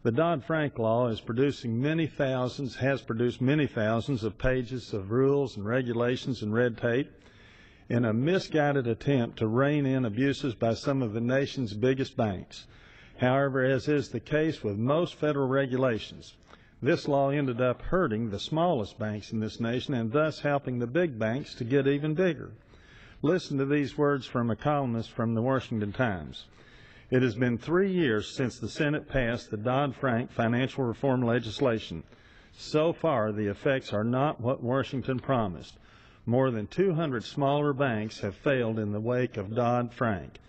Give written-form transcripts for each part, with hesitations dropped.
The Dodd-Frank law is producing has produced many thousands of pages of rules and regulations and red tape in a misguided attempt to rein in abuses by some of the nation's biggest banks. However, as is the case with most federal regulations, this law ended up hurting the smallest banks in this nation and thus helping the big banks to get even bigger. Listen to these words from a columnist from the Washington Times. It has been 3 years since the Senate passed the Dodd-Frank financial reform legislation. So far, the effects are not what Washington promised. More than 200 smaller banks have failed in the wake of Dodd-Frank.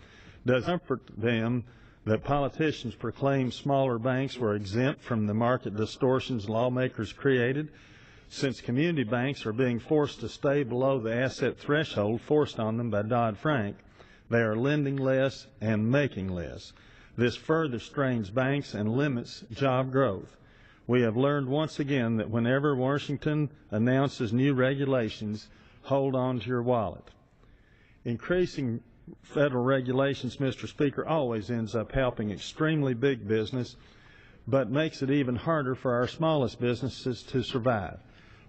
Does it comfort them that politicians proclaim smaller banks were exempt from the market distortions lawmakers created? Since community banks are being forced to stay below the asset threshold forced on them by Dodd-Frank, they are lending less and making less. This further strains banks and limits job growth. We have learned once again that whenever Washington announces new regulations, hold on to your wallet. Increasing federal regulations, Mr. Speaker, always ends up helping extremely big business, but makes it even harder for our smallest businesses to survive.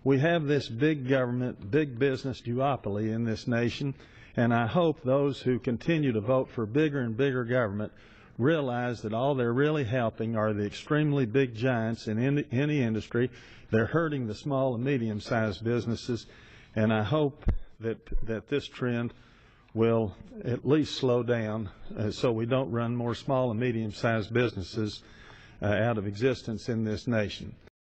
We have this big government, big business duopoly in this nation, and I hope those who continue to vote for bigger and bigger government realize that all they're really helping are the extremely big giants in any industry. They're hurting the small and medium-sized businesses, and I hope that this trend will at least slow down so we don't run more small and medium-sized businesses out of existence in this nation.